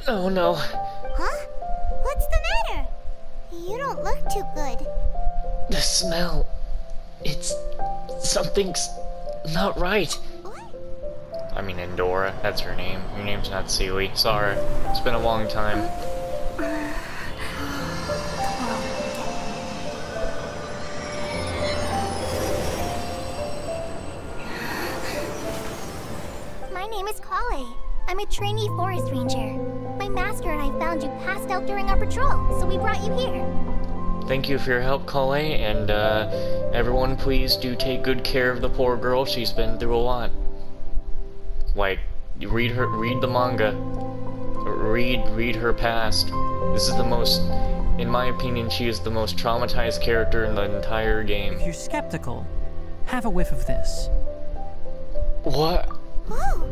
Oh no. Huh? What's the matter? You don't look too good. The smell. Something's not right. What? I mean, Endora, that's her name. Your name's not Seely. Sorry. It's been a long time. My name is Kale. I'm a trainee forest ranger. My master and I found you passed out during our patrol, so we brought you here. Thank you for your help, Kale, and everyone please do take good care of the poor girl. She's been through a lot. Like, you read the manga. Read her past. This is the most, in my opinion, she is the most traumatized character in the entire game. If you're skeptical, have a whiff of this. What? Oh,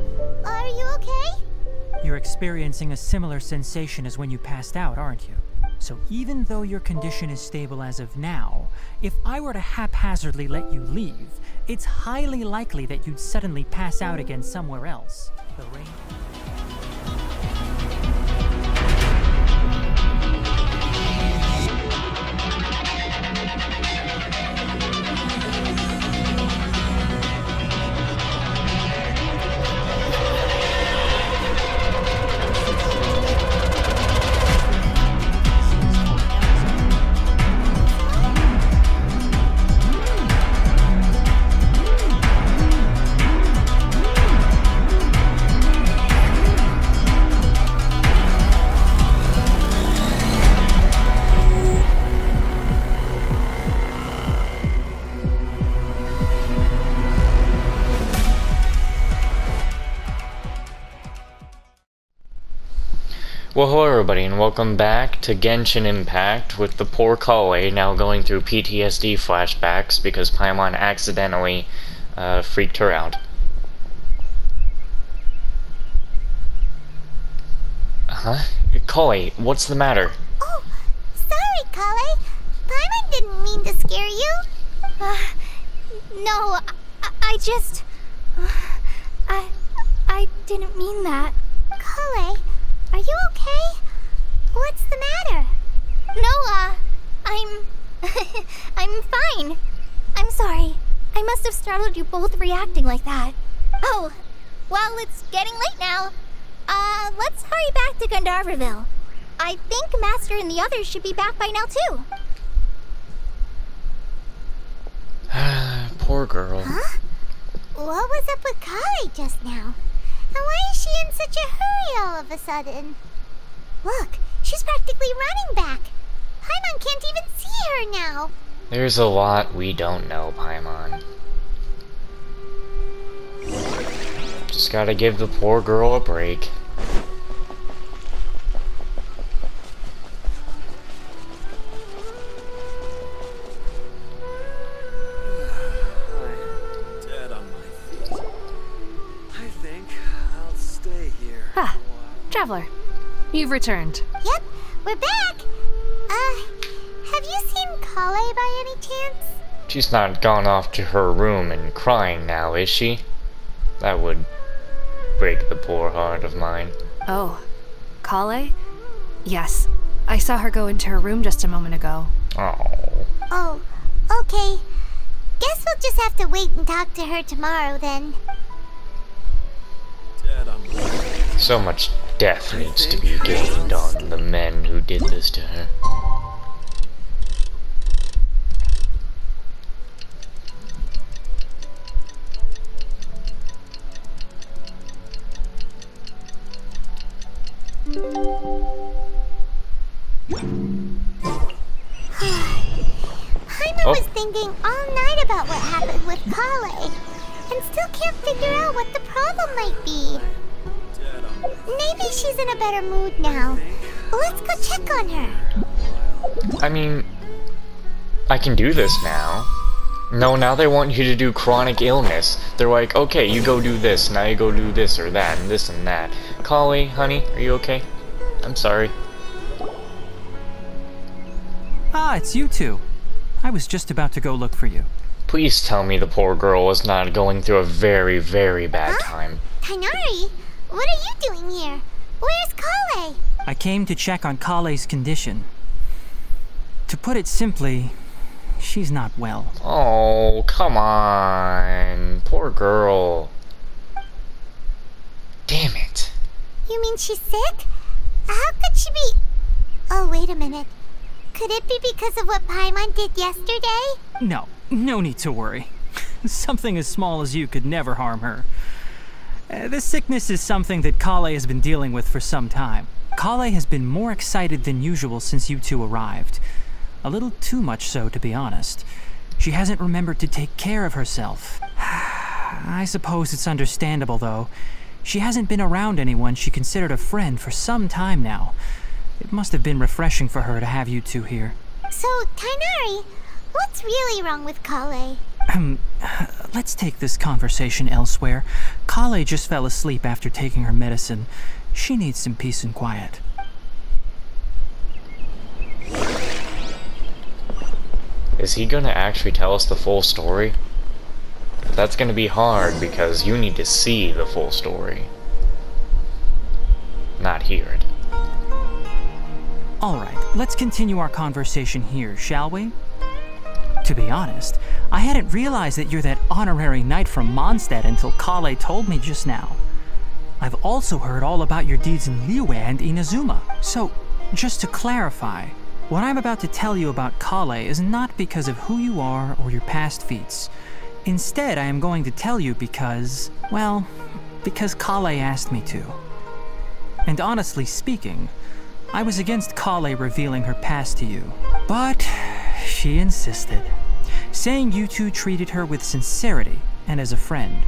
are you okay? You're experiencing a similar sensation as when you passed out, aren't you? So even though your condition is stable as of now, if I were to haphazardly let you leave, it's highly likely that you'd suddenly pass out again somewhere else. The rain... Well, hello everybody, and welcome back to Genshin Impact with the poor Kale now going through PTSD flashbacks because Paimon accidentally freaked her out. Huh? Kale, what's the matter? Oh, sorry, Kale. Paimon didn't mean to scare you. No, I just... I didn't mean that. Kale, are you okay? What's the matter? No, I'm fine. I'm sorry. I must have startled you both reacting like that. Oh, well, it's getting late now. Let's hurry back to Gandharvaville. I think Master and the others should be back by now, too. Poor girl. Huh? What was up with Kale just now? And why is she in such a hurry all of a sudden? Look, she's practically running back. Paimon can't even see her now. There's a lot we don't know, Paimon. Just gotta give the poor girl a break. Traveler, you've returned. Yep, we're back. Have you seen Kale by any chance? She's not gone off to her room and crying now, is she? That would break the poor heart of mine. Oh, Kale? Yes, I saw her go into her room just a moment ago. Oh, okay. Guess we'll just have to wait and talk to her tomorrow then. So much death needs to be gained on the men who did this to her. Paimon was thinking all night about what happened with Kale, and still can't figure out what the problem might be. Maybe she's in a better mood now. Let's go check on her. I mean, I can do this now. No, now they want you to do chronic illness. They're like, okay, you go do this, now you go do this or that, and this and that. Kale, honey, are you okay? I'm sorry. Ah, it's you two. I was just about to go look for you. Please tell me the poor girl is not going through a very, very bad time. Tighnari, What are you doing here? Where's Kale? I came to check on Kale's condition. To put it simply, she's not well. Oh, come on. Poor girl. Damn it. You mean she's sick? How could she be... Oh, wait a minute. Could it be because of what Paimon did yesterday? No need to worry. Something as small as you could never harm her. This sickness is something that Kale has been dealing with for some time. Kale has been more excited than usual since you two arrived. A little too much so, to be honest. She hasn't remembered to take care of herself. I suppose it's understandable, though. She hasn't been around anyone she considered a friend for some time now. It must have been refreshing for her to have you two here. So, Tighnari, what's really wrong with Kale? Let's take this conversation elsewhere. Kale just fell asleep after taking her medicine. She needs some peace and quiet. Is he gonna actually tell us the full story? That's gonna be hard because you need to see the full story, not hear it. Alright, let's continue our conversation here, shall we? To be honest, I hadn't realized that you're that honorary knight from Mondstadt until Kale told me just now. I've also heard all about your deeds in Liyue and Inazuma. So, just to clarify, what I'm about to tell you about Kale is not because of who you are or your past feats. Instead, I am going to tell you because, well, because Kale asked me to. And honestly speaking, I was against Kale revealing her past to you. But she insisted, saying you two treated her with sincerity and as a friend.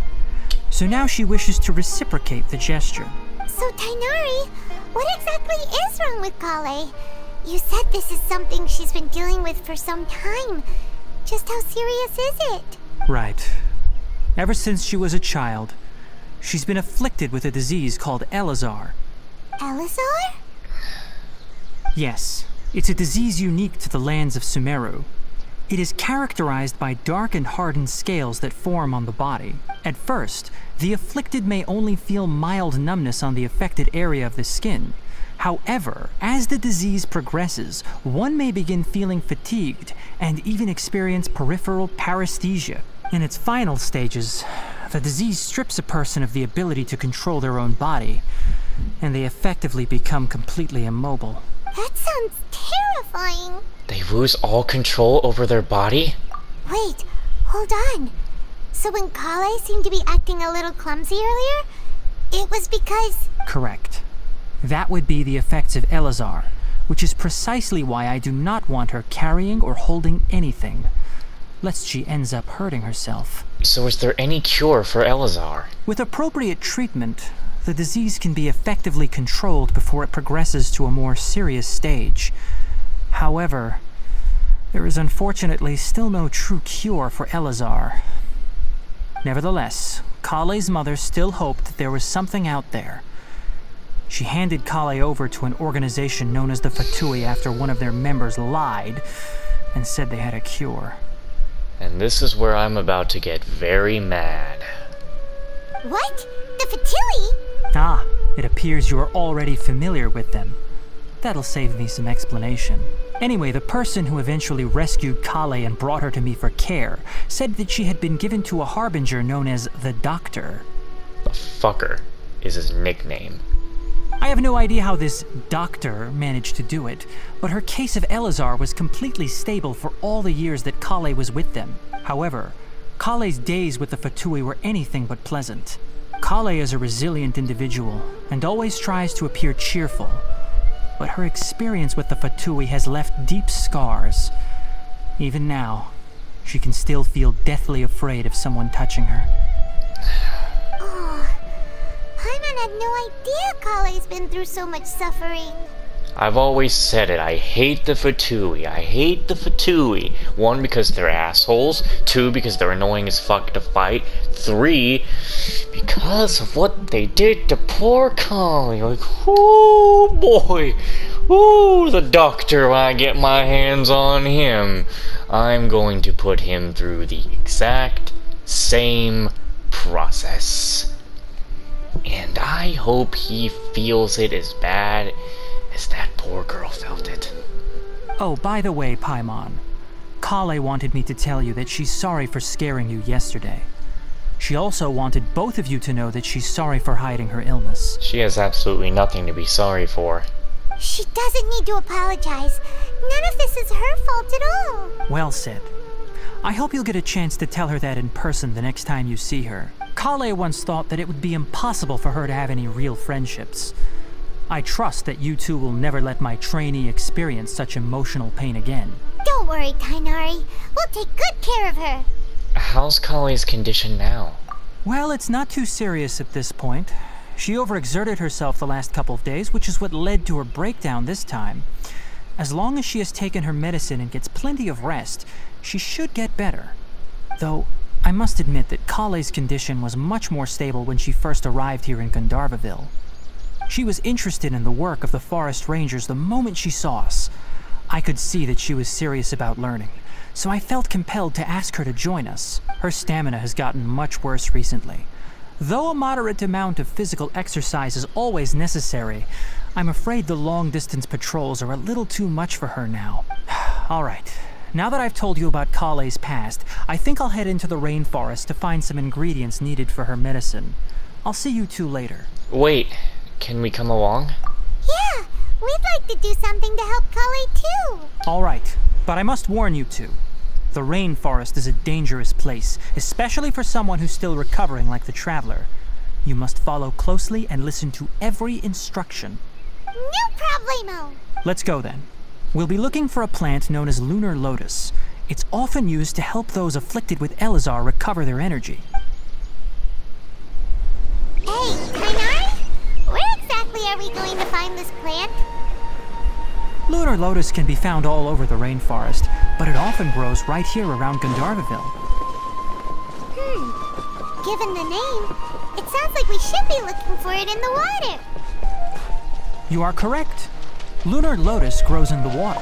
So now she wishes to reciprocate the gesture. So, Tighnari, what exactly is wrong with Kale? You said this is something she's been dealing with for some time. Just how serious is it? Right. Ever since she was a child, she's been afflicted with a disease called Elazar. Elazar? Yes, it's a disease unique to the lands of Sumeru. It is characterized by dark and hardened scales that form on the body. At first, the afflicted may only feel mild numbness on the affected area of the skin. However, as the disease progresses, one may begin feeling fatigued and even experience peripheral paresthesia. In its final stages, the disease strips a person of the ability to control their own body, and they effectively become completely immobile. That sounds terrifying. They lose all control over their body? Wait, hold on. So when Kale seemed to be acting a little clumsy earlier, it was because... Correct. That would be the effects of Elazar, which is precisely why I do not want her carrying or holding anything, lest she ends up hurting herself. So is there any cure for Elazar? With appropriate treatment, the disease can be effectively controlled before it progresses to a more serious stage. However, there is unfortunately still no true cure for Elazar. Nevertheless, Kale's mother still hoped that there was something out there. She handed Kale over to an organization known as the Fatui after one of their members lied and said they had a cure. And this is where I'm about to get very mad. What? The Fatui? Ah, it appears you are already familiar with them. That'll save me some explanation. Anyway, the person who eventually rescued Kale and brought her to me for care said that she had been given to a harbinger known as the Doctor. The fucker is his nickname. I have no idea how this doctor managed to do it, but her case of Elazar was completely stable for all the years that Kale was with them. However, Kale's days with the Fatui were anything but pleasant. Kale is a resilient individual and always tries to appear cheerful, but her experience with the Fatui has left deep scars. Even now, she can still feel deathly afraid of someone touching her. Paimon had no idea Kale's been through so much suffering. I've always said it, I hate the Fatui. I hate the Fatui. 1, because they're assholes. 2, because they're annoying as fuck to fight. 3, because of what they did to poor Kale. Like, oh boy. Ooh, the Doctor, when I get my hands on him, I'm going to put him through the exact same process. And I hope he feels it as bad as that poor girl felt it. Oh, by the way, Paimon, Kale wanted me to tell you that she's sorry for scaring you yesterday. She also wanted both of you to know that she's sorry for hiding her illness. She has absolutely nothing to be sorry for. She doesn't need to apologize. None of this is her fault at all. Well said. I hope you'll get a chance to tell her that in person the next time you see her. Kale once thought that it would be impossible for her to have any real friendships. I trust that you two will never let my trainee experience such emotional pain again. Don't worry, Kainari. We'll take good care of her. How's Kale's condition now? Well, it's not too serious at this point. She overexerted herself the last couple of days, which is what led to her breakdown this time. As long as she has taken her medicine and gets plenty of rest, she should get better. Though, I must admit that Kale's condition was much more stable when she first arrived here in Gandharvaville. She was interested in the work of the forest rangers the moment she saw us. I could see that she was serious about learning, so I felt compelled to ask her to join us. Her stamina has gotten much worse recently. Though a moderate amount of physical exercise is always necessary, I'm afraid the long-distance patrols are a little too much for her now. All right, now that I've told you about Kale's past, I think I'll head into the rainforest to find some ingredients needed for her medicine. I'll see you two later. Wait, can we come along? Yeah, we'd like to do something to help Kale too. All right, but I must warn you two. The rainforest is a dangerous place, especially for someone who's still recovering like the Traveler. You must follow closely and listen to every instruction. No problemo. Let's go then. We'll be looking for a plant known as Lunar Lotus. It's often used to help those afflicted with Elazar recover their energy. Hey, Kainari? Where exactly are we going to find this plant? Lunar Lotus can be found all over the rainforest, but it often grows right here around Gandharvaville. Given the name, it sounds like we should be looking for it in the water. You are correct. Lunar Lotus grows in the water.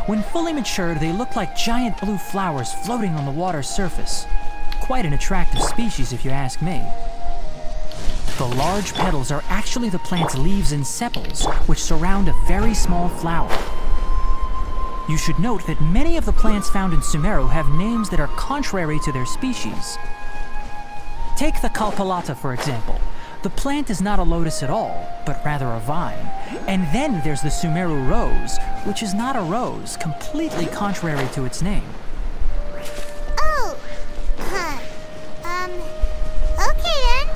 When fully matured, they look like giant blue flowers floating on the water's surface. Quite an attractive species, if you ask me. The large petals are actually the plant's leaves and sepals, which surround a very small flower. You should note that many of the plants found in Sumeru have names that are contrary to their species. Take the Kalpalata, for example. The plant is not a lotus at all, but rather a vine. And then there's the Sumeru rose, which is not a rose, completely contrary to its name. Oh, okay then.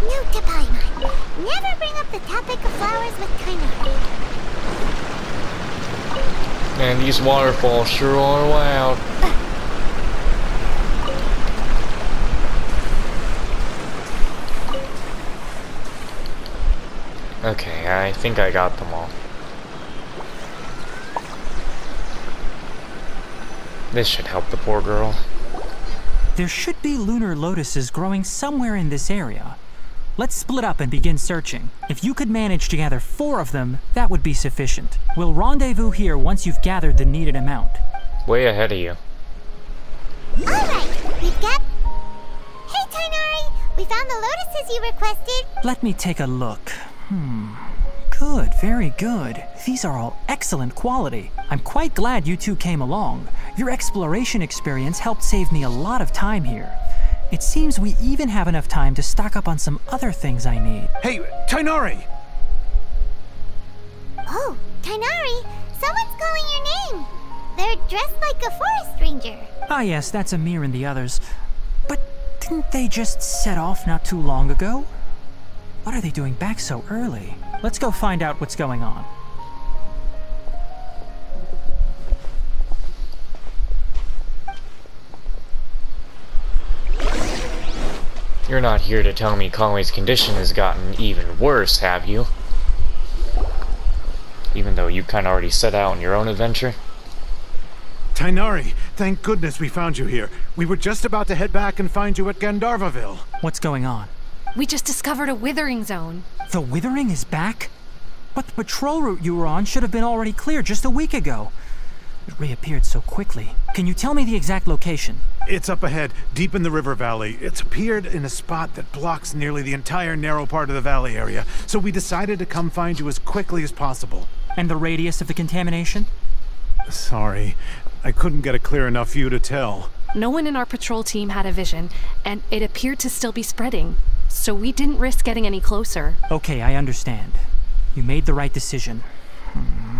Note to Paimon. Never bring up the topic of flowers with Kainari. Man, these waterfalls sure are wild. Okay, I think I got them all. This should help the poor girl. There should be lunar lotuses growing somewhere in this area. Let's split up and begin searching. If you could manage to gather 4 of them, that would be sufficient. We'll rendezvous here once you've gathered the needed amount. Way ahead of you. Alright, we've got... Hey, Tainari! We found the lotuses you requested. Let me take a look. Good, very good. These are all excellent quality. I'm quite glad you two came along. Your exploration experience helped save me a lot of time here. It seems we even have enough time to stock up on some other things I need. Hey, Tainari! Oh, Tainari, someone's calling your name. They're dressed like a forest ranger. Ah yes, that's Amir and the others. But didn't they just set off not too long ago? What are they doing back so early? Let's go find out what's going on. You're not here to tell me Conway's condition has gotten even worse, have you? Even though you kinda already set out on your own adventure? Tainari, thank goodness we found you here. We were just about to head back and find you at Gandharvaville. What's going on? We just discovered a Withering Zone. The Withering is back? But the patrol route you were on should have been already clear just a week ago. It reappeared so quickly. Can you tell me the exact location? It's up ahead, deep in the river valley. It's appeared in a spot that blocks nearly the entire narrow part of the valley area, so we decided to come find you as quickly as possible. And the radius of the contamination? Sorry, I couldn't get a clear enough view to tell. No one in our patrol team had a vision, and it appeared to still be spreading, so we didn't risk getting any closer. Okay, I understand. You made the right decision.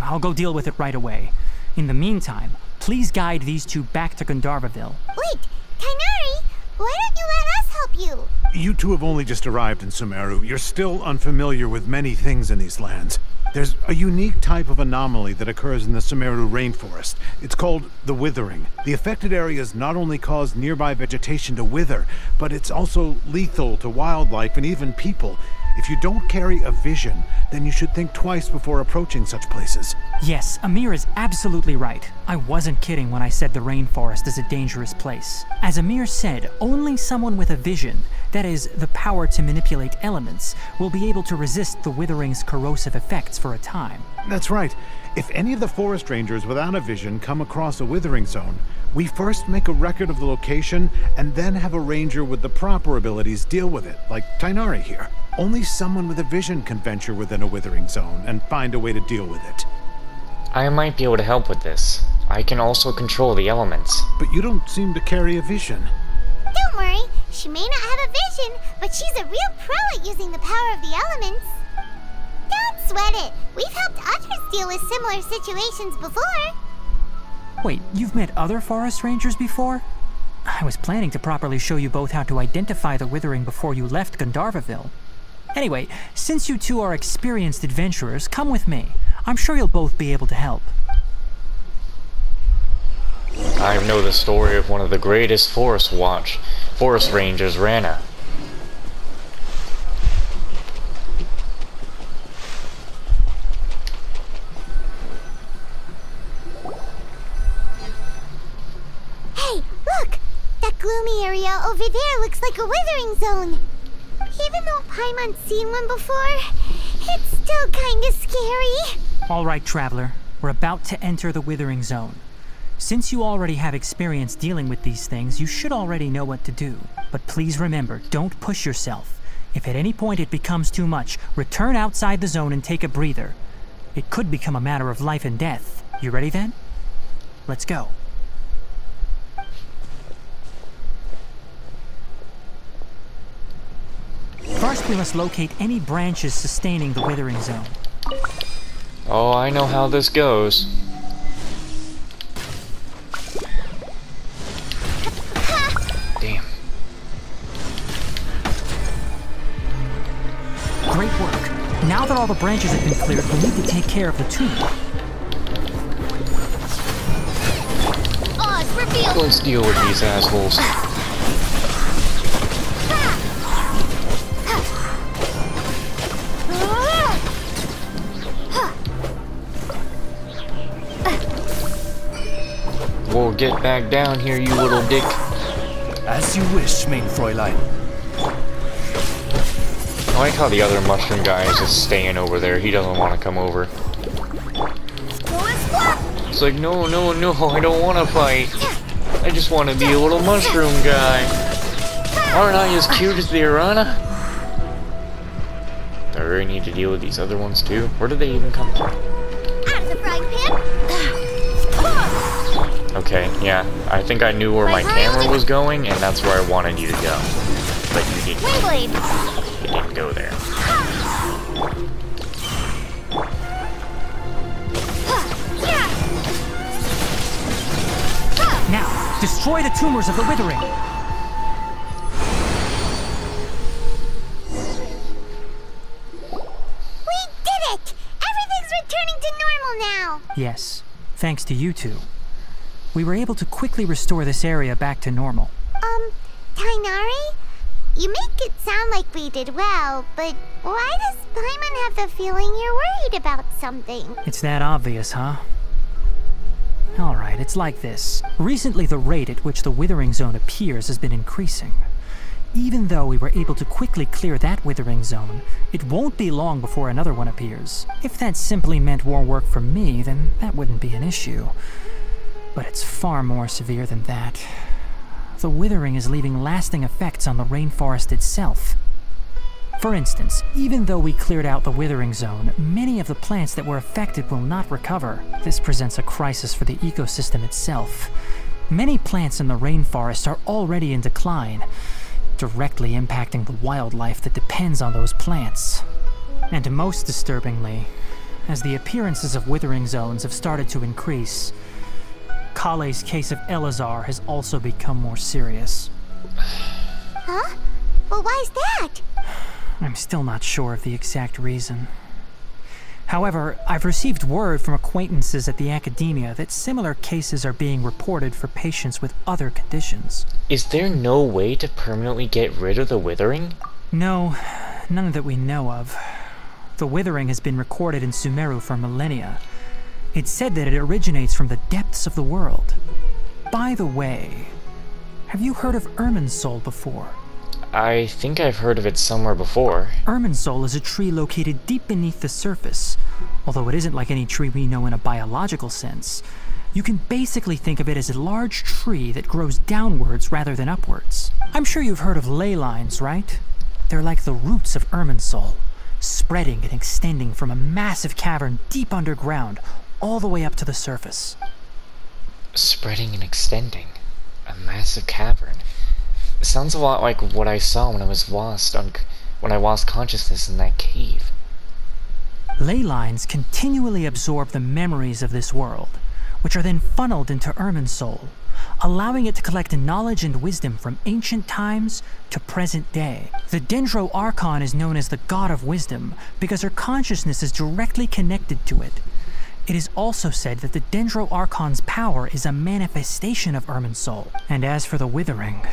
I'll go deal with it right away. In the meantime, please guide these two back to Gandharvaville. Wait, Kainari, why don't you let us help you? You two have only just arrived in Sumeru. You're still unfamiliar with many things in these lands. There's a unique type of anomaly that occurs in the Sumeru rainforest. It's called the Withering. The affected areas not only cause nearby vegetation to wither, but it's also lethal to wildlife and even people. If you don't carry a vision, then you should think twice before approaching such places. Yes, Amir is absolutely right. I wasn't kidding when I said the rainforest is a dangerous place. As Amir said, only someone with a vision, that is, the power to manipulate elements, will be able to resist the Withering's corrosive effects for a time. That's right. If any of the forest rangers without a vision come across a Withering Zone, we first make a record of the location and then have a ranger with the proper abilities deal with it, like Tainari here. Only someone with a vision can venture within a Withering Zone and find a way to deal with it. I might be able to help with this. I can also control the elements. But you don't seem to carry a vision. Don't worry, she may not have a vision, but she's a real pro at using the power of the elements. Don't sweat it. We've helped others deal with similar situations before. Wait, you've met other forest rangers before? I was planning to properly show you both how to identify the Withering before you left Gandharvaville. Anyway, since you two are experienced adventurers, come with me. I'm sure you'll both be able to help. I know the story of one of the greatest forest rangers, Rana. Hey, look! That gloomy area over there looks like a Withering Zone. Even though Paimon's seen one before, it's still kinda scary. All right, Traveler. We're about to enter the Withering Zone. Since you already have experience dealing with these things, you should already know what to do. But please remember, don't push yourself. If at any point it becomes too much, return outside the zone and take a breather. It could become a matter of life and death. You ready then? Let's go. First, we must locate any branches sustaining the Withering Zone. Oh, I know how this goes. Damn. Great work. Now that all the branches have been cleared, we need to take care of the tumor. Oz, reveal! Let's deal with these assholes. We'll get back down here, you little dick. As you wish, main Fräulein. I like how the other mushroom guy is just staying over there. He doesn't want to come over. It's like, no, I don't want to fight. I just want to be a little mushroom guy. Aren't I as cute as the Arana? Do I really need to deal with these other ones too? Where did they even come from? Out of the frying pan! Okay, yeah. I think I knew where my camera was going, and that's where I wanted you to go. But you didn't. Wayblade! You didn't go there. Now, destroy the tumors of the Withering! We did it! Everything's returning to normal now! Yes, thanks to you two. We were able to quickly restore this area back to normal. Tainari? You make it sound like we did well, but why does Paimon have the feeling you're worried about something? It's that obvious, huh? Alright, it's like this. Recently, the rate at which the Withering Zone appears has been increasing. Even though we were able to quickly clear that Withering Zone, it won't be long before another one appears. If that simply meant more work for me, then that wouldn't be an issue. But it's far more severe than that. the withering is leaving lasting effects on the rainforest itself. For instance, even though we cleared out the Withering Zone, many of the plants that were affected will not recover. This presents a crisis for the ecosystem itself. Many plants in the rainforest are already in decline, directly impacting the wildlife that depends on those plants. And most disturbingly, as the appearances of Withering Zones have started to increase, Kale's case of Elazar has also become more serious. Huh? Well, why is that? I'm still not sure of the exact reason. However, I've received word from acquaintances at the academia that similar cases are being reported for patients with other conditions. Is there no way to permanently get rid of the withering? No, none that we know of. The withering has been recorded in Sumeru for millennia. It's said that it originates from the depths of the world. By the way, have you heard of Irminsul before? I think I've heard of it somewhere before. Irminsul is a tree located deep beneath the surface. Although it isn't like any tree we know in a biological sense, you can basically think of it as a large tree that grows downwards rather than upwards. I'm sure you've heard of ley lines, right? They're like the roots of Irminsul, spreading and extending from a massive cavern deep underground all the way up to the surface. Spreading and extending. A massive cavern. It sounds a lot like what I saw when I was lost when I lost consciousness in that cave. Ley lines continually absorb the memories of this world, which are then funneled into Irminsul, allowing it to collect knowledge and wisdom from ancient times to present day. The Dendro Archon is known as the God of Wisdom because her consciousness is directly connected to it. It is also said that the Dendro Archon's power is a manifestation of Irminsul. And as for the Withering,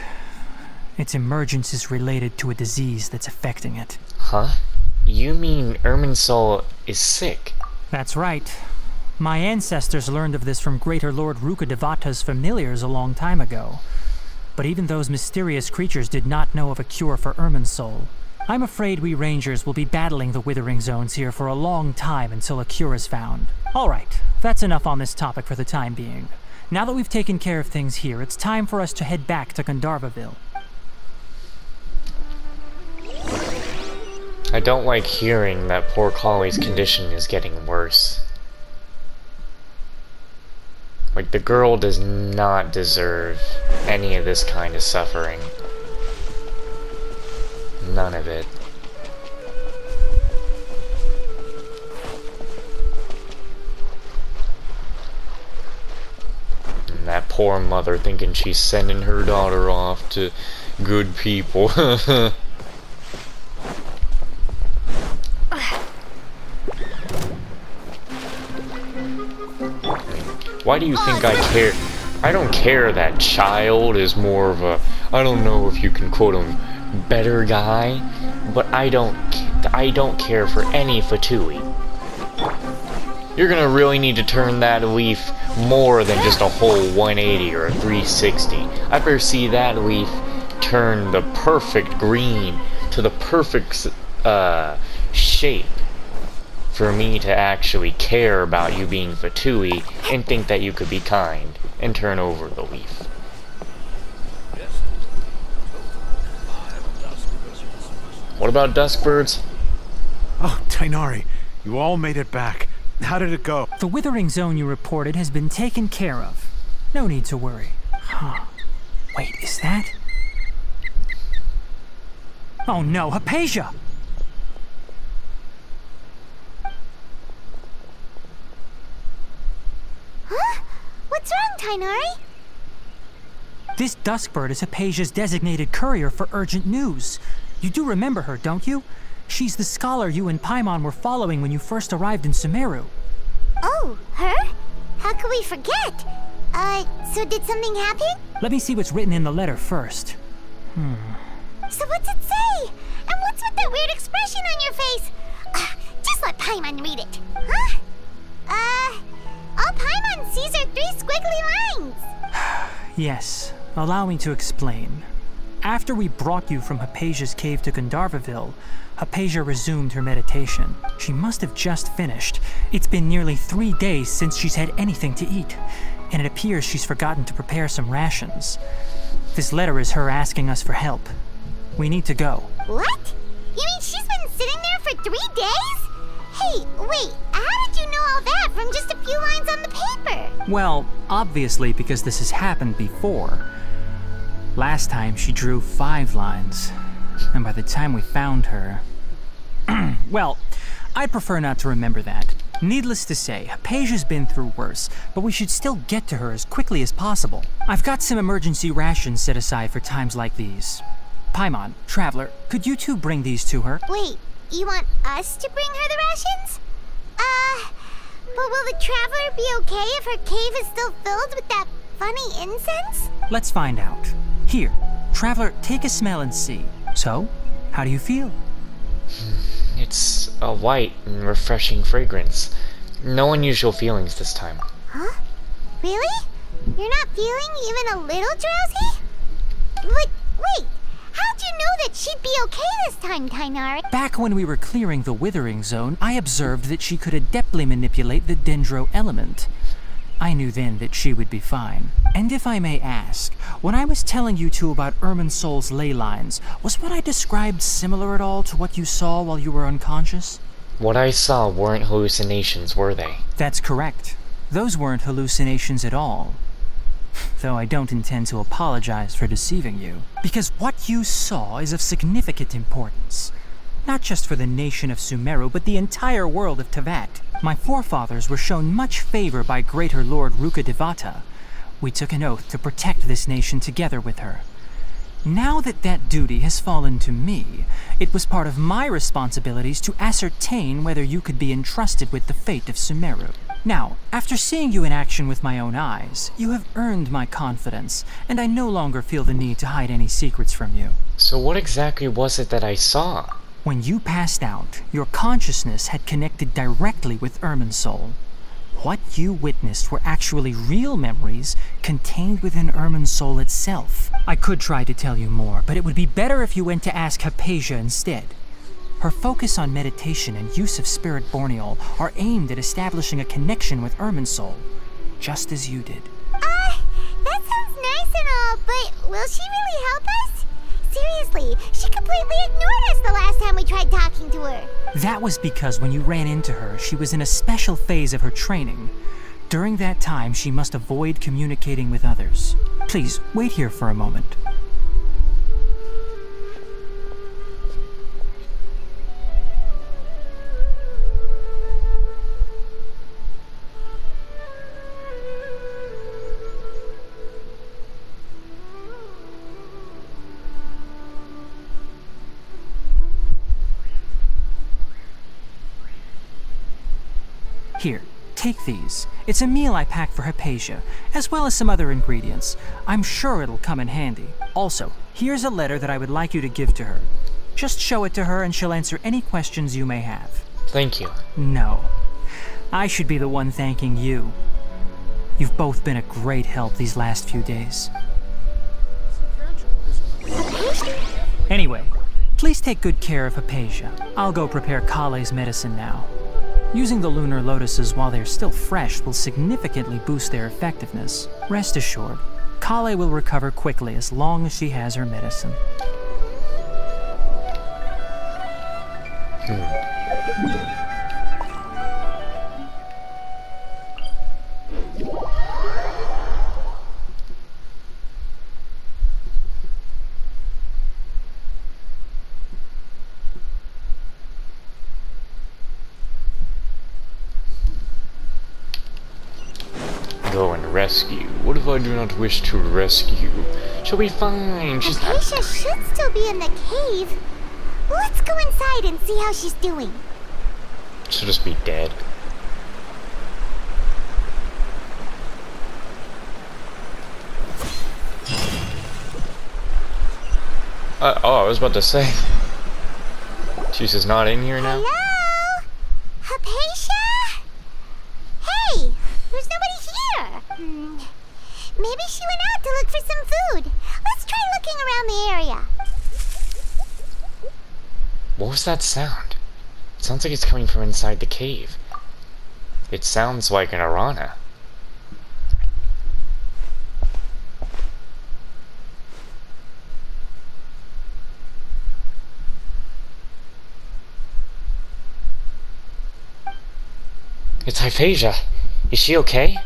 its emergence is related to a disease that's affecting it. Huh? You mean Irminsul is sick? That's right. My ancestors learned of this from Greater Lord Rukkhadevata's familiars a long time ago. But even those mysterious creatures did not know of a cure for Irminsul. I'm afraid we rangers will be battling the Withering Zones here for a long time until a cure is found. Alright, that's enough on this topic for the time being. Now that we've taken care of things here, it's time for us to head back to Gandharvaville. I don't like hearing that poor Kale's condition is getting worse. Like, the girl does not deserve any of this kind of suffering. None of it. And that poor mother thinking she's sending her daughter off to good people. Why do you think I care? I don't care that child is more of a, I don't know if you can quote him, better guy, but I don't care for any Fatui. You're gonna really need to turn that leaf more than just a whole 180 or a 360. I better see that leaf turn the perfect green to the perfect shape for me to actually care about you being Fatui and think that you could be kind and turn over the leaf. What about duskbirds? Oh, Tainari, you all made it back. How did it go? The Withering Zone you reported has been taken care of. No need to worry. Huh. Wait, is that? Oh no, Hypatia! Huh? What's wrong, Tainari? This Duskbird is Hypatia's designated courier for urgent news. You do remember her, don't you? She's the scholar you and Paimon were following when you first arrived in Sumeru. Oh, her? How could we forget? So did something happen? Let me see what's written in the letter first. So what's it say? And what's with that weird expression on your face? Just let Paimon read it. Huh? All Paimon sees are 3 squiggly lines. Yes, allow me to explain. After we brought you from Hypatia's cave to Gandharvaville, Hypatia resumed her meditation. She must have just finished. It's been nearly 3 days since she's had anything to eat, and it appears she's forgotten to prepare some rations. This letter is her asking us for help. We need to go. What? You mean she's been sitting there for 3 days? Hey, wait, how did you know all that from just a few lines on the paper? Well, obviously because this has happened before. Last time she drew 5 lines, and by the time we found her... Well, I'd prefer not to remember that. Needless to say, Hypatia's been through worse, but we should still get to her as quickly as possible. I've got some emergency rations set aside for times like these. Paimon, Traveler, could you two bring these to her? Wait, you want us to bring her the rations? But will the Traveler be okay if her cave is still filled with that funny incense? Let's find out. Here, Traveler, take a smell and see. So, how do you feel? It's a white and refreshing fragrance. No unusual feelings this time. Huh? Really? You're not feeling even a little drowsy? But wait, how'd you know that she'd be okay this time, Tainari? Back when we were clearing the Withering Zone, I observed that she could adeptly manipulate the Dendro element. I knew then that she would be fine. And if I may ask, when I was telling you two about Irminsol's ley lines, was what I described similar at all to what you saw while you were unconscious? What I saw weren't hallucinations, were they? That's correct. Those weren't hallucinations at all. Though I don't intend to apologize for deceiving you. Because what you saw is of significant importance. Not just for the nation of Sumeru, but the entire world of Teyvat. My forefathers were shown much favor by Greater Lord Rukkhadevata. We took an oath to protect this nation together with her. Now that that duty has fallen to me, it was part of my responsibilities to ascertain whether you could be entrusted with the fate of Sumeru. Now, after seeing you in action with my own eyes, you have earned my confidence, and I no longer feel the need to hide any secrets from you. So what exactly was it that I saw? When you passed out, your consciousness had connected directly with Irminsol. What you witnessed were actually real memories contained within Irminsol itself. I could try to tell you more, but it would be better if you went to ask Hypatia instead. Her focus on meditation and use of Spirit Borneol are aimed at establishing a connection with Irminsol, just as you did. That sounds nice and all, but will she really help us? Seriously, she completely ignored us the last time we tried talking to her. That was because when you ran into her, she was in a special phase of her training. During that time, she must avoid communicating with others. Please, wait here for a moment. Here, take these. It's a meal I packed for Hypatia, as well as some other ingredients. I'm sure it'll come in handy. Also, here's a letter that I would like you to give to her. Just show it to her and she'll answer any questions you may have. Thank you. No. I should be the one thanking you. You've both been a great help these last few days. Anyway, please take good care of Hypatia. I'll go prepare Kale's medicine now. Using the Lunar Lotuses while they're still fresh will significantly boost their effectiveness. Rest assured, Kale will recover quickly as long as she has her medicine. Go and rescue. What if I do not wish to rescue? She'll be fine. She's not. Hypatia should still be in the cave. Let's go inside and see how she's doing. She'll just be dead. Oh, I was about to say. She's just not in here now? Hello? Hypatia? Hey, there's nobody here. Maybe she went out to look for some food. Let's try looking around the area. What was that sound? It sounds like it's coming from inside the cave. It sounds like an Arana. It's Hyphasia. Is she okay?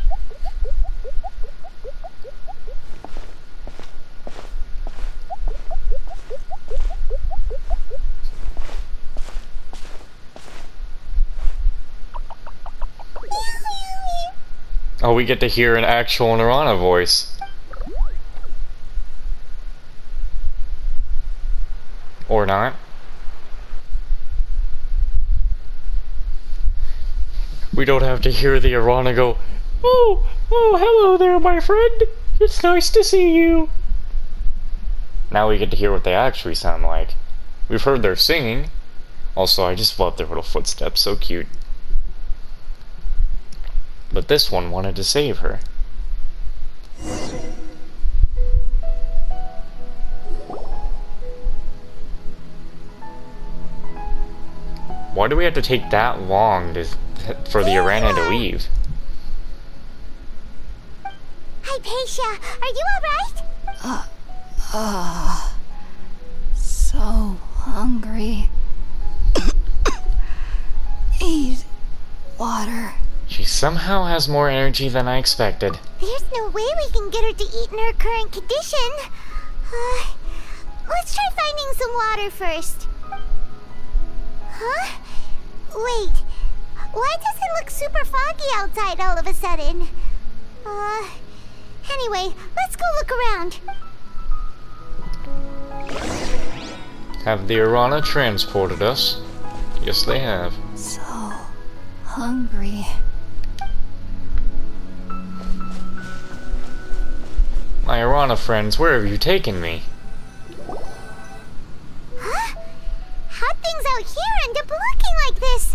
Oh, we get to hear an actual Nirvana voice. Or not. We don't have to hear the Irana go, "Oh, hello there, my friend. It's nice to see you." Now we get to hear what they actually sound like. We've heard their singing. Also, I just love their little footsteps, so cute. But this one wanted to save her. Why do we have to take that long for the Irana to leave? Hypatia, are you alright? So hungry. Need water. She somehow has more energy than I expected. There's no way we can get her to eat in her current condition. Let's try finding some water first. Huh? Wait. Why does it look super foggy outside all of a sudden? Anyway, let's go look around. Have the Irana transported us? Yes, they have. So hungry. My Irana friends, where have you taken me? Huh? How'd things out here end up looking like this?